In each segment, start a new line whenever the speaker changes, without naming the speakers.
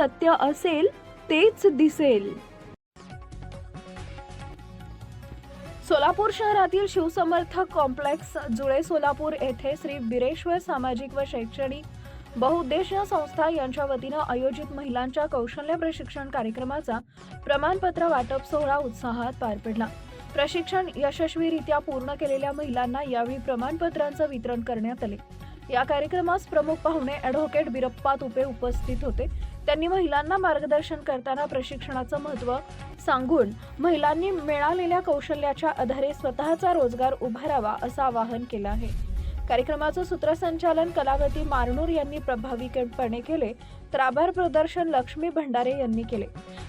सत्य असेल तेच दिसेल. सोलापूर शहरातील शिवसमर्थक कॉम्प्लेक्स जुळे सोलापूर येथे श्री बिरेश्वर सामाजिक व शैक्षणिक बहुउद्देशीय संस्था यांच्या वतीनं आयोजित महिलांच्या कौशल्य प्रशिक्षण कार्यक्रमाचा प्रमाणपत्र वाटप सोहळा उत्साहात पार पडला. प्रशिक्षण यशस्वीरित्या पूर्ण केलेल्या महिलांना यावेळी प्रमाणपत्रांचं वितरण करण्यात आले. या कार्यक्रमास प्रमुख पाहुणे ॲडव्होकेट बिरप्पा तुपे उपस्थित होते. त्यांनी महिलांना मार्गदर्शन करताना प्रशिक्षणाचं महत्त्व सांगून महिलांनी मिळालेल्या कौशल्याच्या आधारे स्वतःचा रोजगार उभारावा असं आवाहन केलं आहे. कार्यक्रमाचं सूत्रसंचालन कलावती मारनूर यांनी प्रभावीपणे केले तर आभार प्रदर्शन लक्ष्मी भंडारे यांनी केले.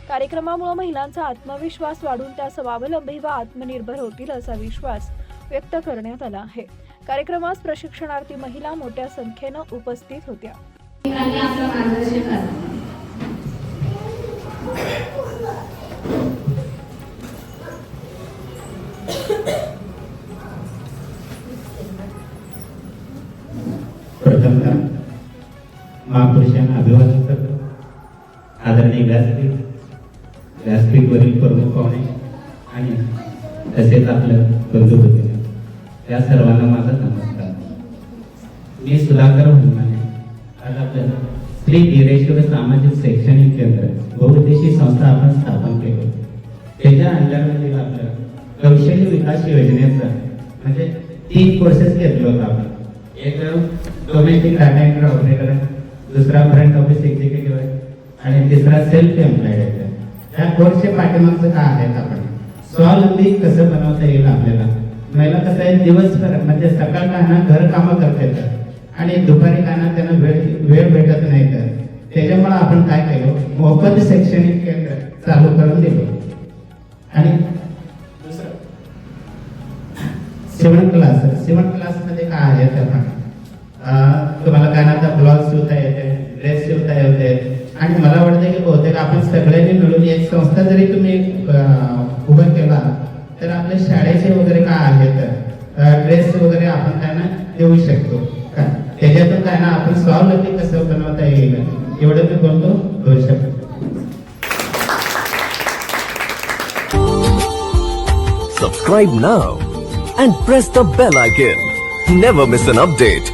कार्यक्रमामुळे महिलांचा आत्मविश्वास वाढून त्या स्वावलंबी व आत्मनिर्भर होतील असा विश्वास व्यक्त करण्यात आला आहे. कार्यक्रमास प्रशिक्षणार्थी महिला मोठ्या संख्येनं उपस्थित होत्या.
प्रथमतः महापुरुषांना अभिवादन करतो. आदरणीय व्यासपीठवरील प्रमुख पाहुणे आणि तसेच आपलं बंधू भगिनी या सर्वांना माझा नमस्कार. मी सुधाकर भंडारे. आज आपलं श्री बिरेश्वर सामाजिक शैक्षणिक केंद्र बहुउद्देशीय संस्था आपण स्थापन केली. त्याच्या अंतर्गत आपलं कौशल्य विकास योजनेचं म्हणजे 3 कोर्सेस घेतले होते आपण. एक डोमेस्टिक डाटा एंट्री ऑपरेटर आहे, दुसरा फ्रंट ऑफिस एक्झिक्युटिव्ह आहे आणि तिसरा सेल्फ एम्प्लॉयड आहे. त्या कोर्सचे पाठीमागचं काय आहेत आपण स्वावलंबी कसं बनवता येईल आपल्याला. महिला कसं आहे दिवसभर म्हणजे सकाळ काना घर कामं करता येतात आणि दुपारी काना त्यांना वेळ भेटत नाही. तर त्याच्यामुळे आपण काय केलं मोफत शैक्षणिक केंद्र चालू करून दिलो. आणि दुसरं शिवण क्लासमध्ये काय आहे आपण तुम्हाला कानाचा ब्लाउज शिवता येते, ड्रेस शिवता येते आणि मला वाटतं की बहुतेक आपण सगळ्यांनी मिळून एक संस्था जरी तुम्ही उभं केला तर आपल्या शाळेचे वगैरे काय आहेत ड्रेस वगैरे आपण त्यांना देऊ शकतो. त्याच्यातून काय ना आपण स्वावलंबी कसं बनवता येईल एवढं मी बोलतो. करू शकतो.
Subscribe now and press the bell icon. Never miss an update.